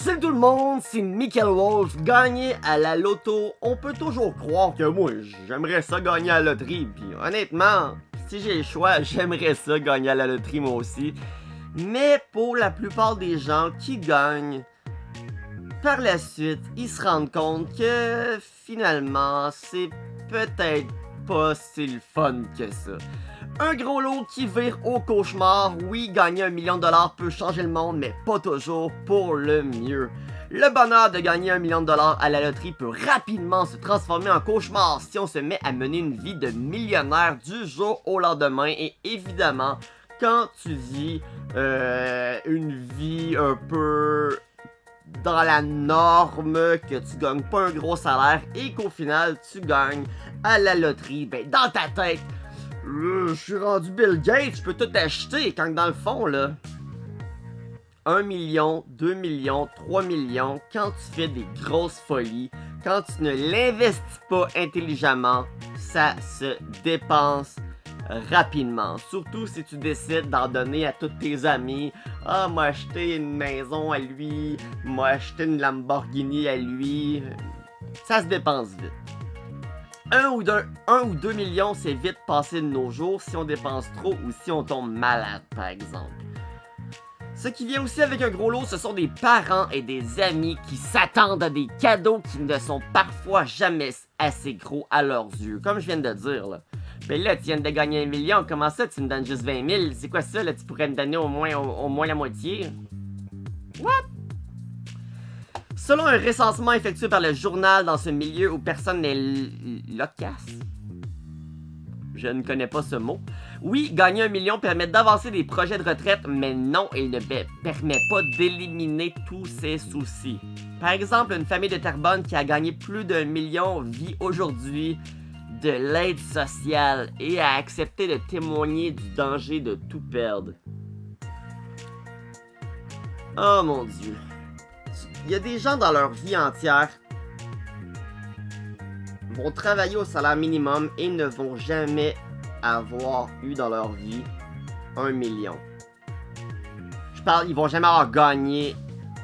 Salut tout le monde, c'est Michael Wolf. Gagner à la loto, on peut toujours croire que moi, j'aimerais ça gagner à la loterie. Puis honnêtement, si j'ai le choix, j'aimerais ça gagner à la loterie moi aussi. Mais pour la plupart des gens qui gagnent, par la suite, ils se rendent compte que finalement, c'est peut-être pas si le fun que ça. Un gros lot qui vire au cauchemar. Oui, gagner 1 million de dollars peut changer le monde, mais pas toujours pour le mieux. Le bonheur de gagner 1 million de dollars à la loterie peut rapidement se transformer en cauchemar si on se met à mener une vie de millionnaire du jour au lendemain. Et évidemment, quand tu vis une vie un peu dans la norme, que tu gagnes pas un gros salaire et qu'au final tu gagnes à la loterie, ben dans ta tête, je suis rendu Bill Gates, je peux tout acheter, quand dans le fond là, 1 million, 2 millions, 3 millions, quand tu fais des grosses folies, quand tu ne l'investis pas intelligemment, ça se dépense rapidement. Surtout si tu décides d'en donner à tous tes amis. Ah, m'a acheté une maison à lui, m'a acheté une Lamborghini à lui. Ça se dépense vite. 1 ou 2 millions, c'est vite passé de nos jours si on dépense trop ou si on tombe malade, par exemple. Ce qui vient aussi avec un gros lot, ce sont des parents et des amis qui s'attendent à des cadeaux qui ne sont parfois jamais assez gros à leurs yeux. Comme je viens de dire, là. Ben là, tu viens de gagner 1 million, comment ça, tu me donnes juste 20 000? C'est quoi ça, là? Tu pourrais me donner au moins la moitié? What? Selon un recensement effectué par le journal dans ce milieu où personne n'est loquace, je ne connais pas ce mot. Oui, gagner 1 million permet d'avancer des projets de retraite, mais non, il ne permet pas d'éliminer tous ses soucis. Par exemple, une famille de Terrebonne qui a gagné plus d'1 million vit aujourd'hui de l'aide sociale et a accepté de témoigner du danger de tout perdre. Oh mon Dieu. Il y a des gens dans leur vie entière vont travailler au salaire minimum et ne vont jamais avoir eu dans leur vie 1 million. Je parle, ils vont jamais avoir gagné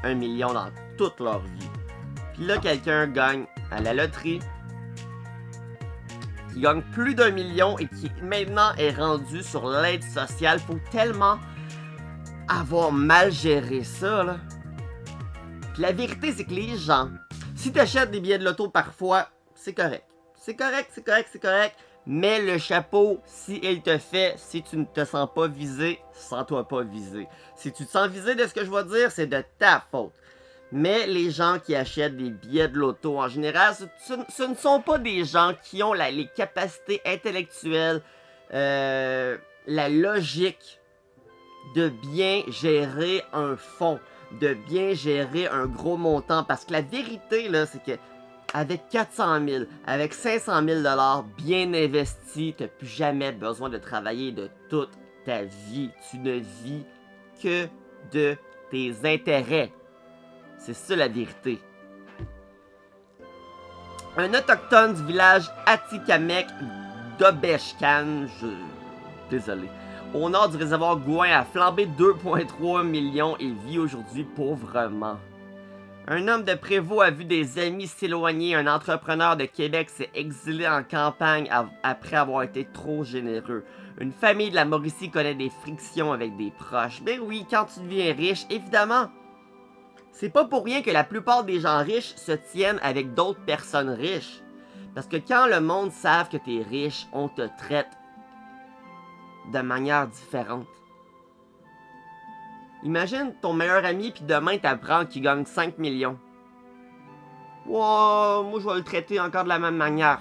1 million dans toute leur vie. Puis là, quelqu'un gagne à la loterie, qui gagne plus d'1 million et qui maintenant est rendu sur l'aide sociale. Faut tellement avoir mal géré ça, là. Puis la vérité, c'est que les gens, si t'achètes des billets de loto parfois, c'est correct. C'est correct. Mais le chapeau, si il te fait, si tu ne te sens pas visé, sens-toi pas visé. Si tu te sens visé de ce que je vais dire, c'est de ta faute. Mais les gens qui achètent des billets de loto, en général, ce ne sont pas des gens qui ont les capacités intellectuelles, la logique de bien gérer un fonds, de bien gérer un gros montant. Parce que la vérité, là, c'est que avec 400 000, avec 500 000 $ bien investis, tu n'as plus jamais besoin de travailler de toute ta vie. Tu ne vis que de tes intérêts. C'est ça la vérité. Un autochtone du village Atikamekw d'Obeshkan, désolé, au nord du réservoir Gouin, a flambé 2,3 millions et vit aujourd'hui pauvrement. Un homme de Prévost a vu des amis s'éloigner. Un entrepreneur de Québec s'est exilé en campagne après avoir été trop généreux. Une famille de la Mauricie connaît des frictions avec des proches. Ben oui, quand tu deviens riche, évidemment. C'est pas pour rien que la plupart des gens riches se tiennent avec d'autres personnes riches. Parce que quand le monde savent que t'es riche, on te traite de manière différente. Imagine ton meilleur ami puis demain t'apprends qu'il gagne 5 millions. Wow, moi je vais le traiter encore de la même manière.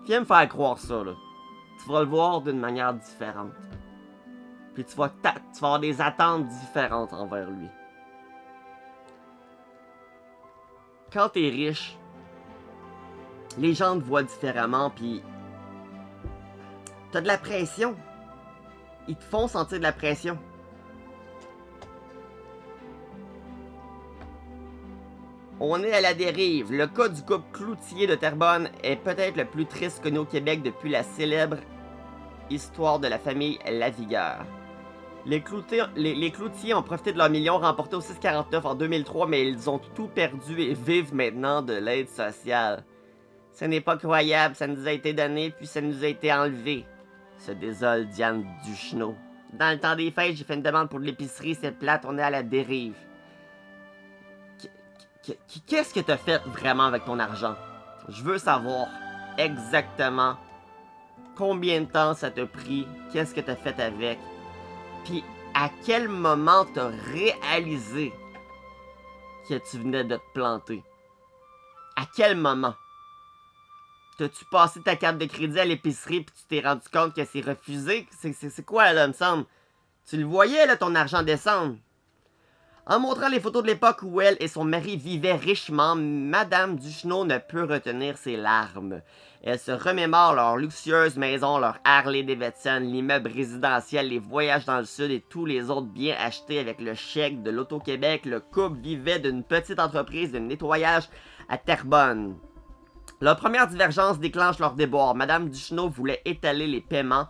Viens me faire croire ça là. Tu vas le voir d'une manière différente. Puis tu vas avoir des attentes différentes envers lui. Quand t'es riche, les gens te voient différemment, puis t'as de la pression. Ils te font sentir de la pression. On est à la dérive. Le cas du couple Cloutier de Terrebonne est peut-être le plus triste connu au Québec depuis la célèbre histoire de la famille Lavigueur. Les cloutiers ont profité de leurs millions remportés au 649 en 2003, mais ils ont tout perdu et vivent maintenant de l'aide sociale. Ce n'est pas croyable, ça nous a été donné puis ça nous a été enlevé, se désole Diane Ducheneau. Dans le temps des fêtes, j'ai fait une demande pour l'épicerie, c'est plate, on est à la dérive. Qu'est-ce que t'as fait vraiment avec ton argent? Je veux savoir exactement combien de temps ça t'a pris, qu'est-ce que t'as fait avec, puis à quel moment t'as réalisé que tu venais de te planter? À quel moment? T'as-tu passé ta carte de crédit à l'épicerie puis tu t'es rendu compte que c'est refusé? C'est quoi là, me semble? Tu le voyais là, ton argent descendre? En montrant les photos de l'époque où elle et son mari vivaient richement, Madame Ducheneau ne peut retenir ses larmes. Elle se remémore leur luxueuse maison, leur Harley Davidson, l'immeuble résidentiel, les voyages dans le sud et tous les autres biens achetés avec le chèque de l'Auto-Québec. Le couple vivait d'une petite entreprise de nettoyage à Terrebonne. Leur première divergence déclenche leur déboire. Madame Ducheneau voulait étaler les paiements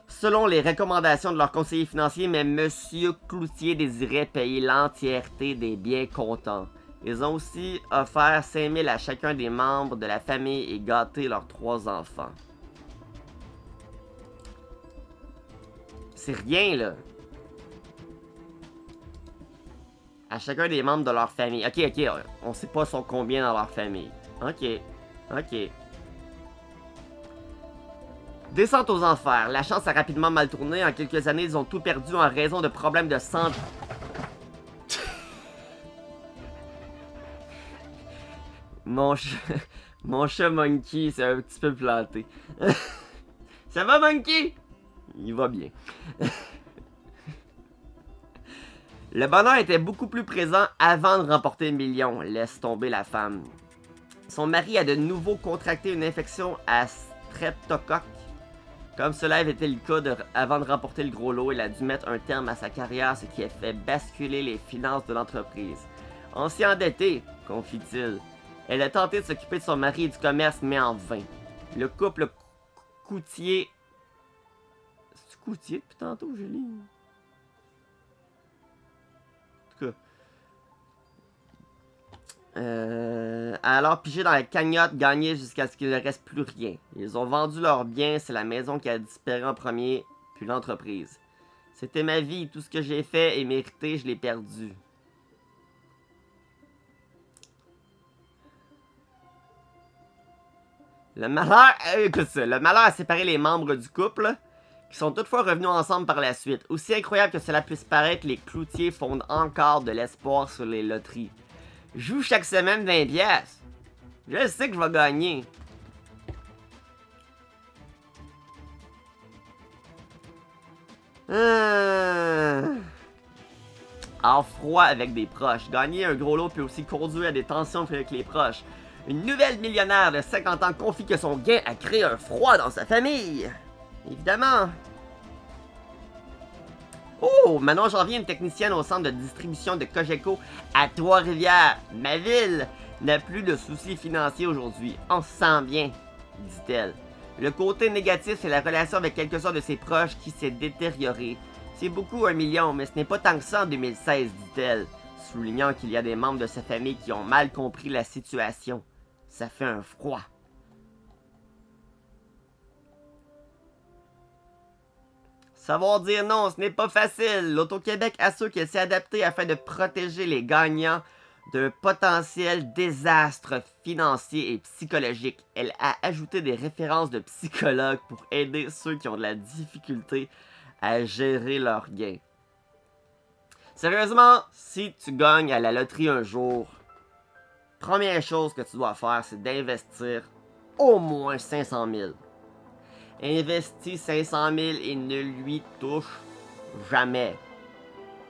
selon les recommandations de leur conseiller financier, mais Monsieur Cloutier désirait payer l'entièreté des biens comptants. Ils ont aussi offert 5 000 à chacun des membres de la famille et gâté leurs 3 enfants. C'est rien, là. À chacun des membres de leur famille. Ok, on sait pas sont combien dans leur famille. Ok. Descente aux enfers. La chance a rapidement mal tourné. En quelques années, ils ont tout perdu en raison de problèmes de santé. Mon chat Monkey, c'est un petit peu planté. Ça va, Monkey? Il va bien. Le bonheur était beaucoup plus présent avant de remporter le million. Laisse tomber la femme. Son mari a de nouveau contracté une infection à streptocoque. Comme cela avait été le cas avant de remporter le gros lot, il a dû mettre un terme à sa carrière, ce qui a fait basculer les finances de l'entreprise. On s'est endetté, confie-t-il. Elle a tenté de s'occuper de son mari et du commerce, mais en vain. Le couple Coutier... C'est Coutier depuis tantôt, Julie? En tout cas... a alors pigé dans la cagnotte, gagné jusqu'à ce qu'il ne reste plus rien. Ils ont vendu leurs biens, c'est la maison qui a disparu en premier, puis l'entreprise. C'était ma vie, tout ce que j'ai fait et mérité, je l'ai perdu. Le malheur, écoute ça, le malheur a séparé les membres du couple, qui sont toutefois revenus ensemble par la suite. Aussi incroyable que cela puisse paraître, les cloutiers fondent encore de l'espoir sur les loteries. Joue chaque semaine 20 piastres. Je sais que je vais gagner. En froid avec des proches. Gagner un gros lot peut aussi conduire à des tensions avec les proches. Une nouvelle millionnaire de 50 ans confie que son gain a créé un froid dans sa famille. Évidemment. Oh, Manon Janvier, une technicienne au centre de distribution de Cogeco à Trois-Rivières, ma ville, n'a plus de soucis financiers aujourd'hui. On se sent bien, dit-elle. Le côté négatif, c'est la relation avec quelques-uns de ses proches qui s'est détériorée. C'est beaucoup 1 million, mais ce n'est pas tant que ça en 2016, dit-elle, soulignant qu'il y a des membres de sa famille qui ont mal compris la situation. Ça fait un froid. Savoir dire non, ce n'est pas facile. L'Auto-Québec assure qu'elle s'est adaptée afin de protéger les gagnants d'un potentiel désastre financier et psychologique. Elle a ajouté des références de psychologues pour aider ceux qui ont de la difficulté à gérer leurs gains. Sérieusement, si tu gagnes à la loterie un jour, première chose que tu dois faire, c'est d'investir au moins 500 000. Investis 500 000 et ne lui touche jamais.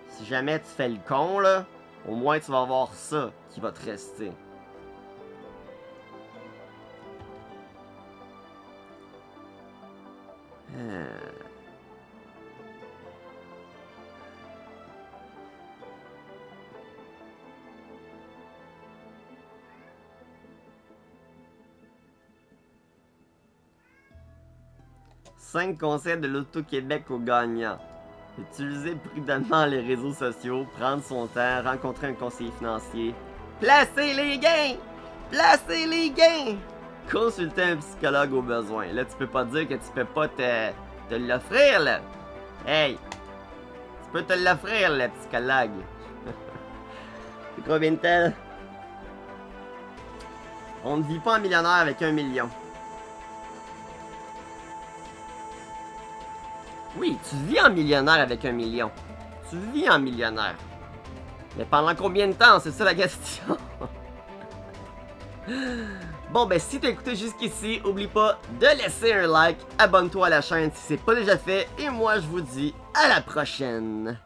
Si jamais tu fais le con, là, au moins tu vas avoir ça qui va te rester. Cinq conseils de l'Auto-Québec aux gagnants. Utiliser prudemment les réseaux sociaux, prendre son temps, rencontrer un conseiller financier. Placer les gains! Placer les gains! Consulter un psychologue au besoin. Là, tu peux pas dire que tu peux pas te l'offrir, là. Hey! Tu peux te l'offrir, le psychologue. C'est combien de temps? On ne vit pas en millionnaire avec 1 million. Oui, tu vis en millionnaire avec 1 million. Tu vis en millionnaire. Mais pendant combien de temps? C'est ça la question. Bon, ben si t'as écouté jusqu'ici, oublie pas de laisser un like, abonne-toi à la chaîne si c'est pas déjà fait, et moi je vous dis à la prochaine.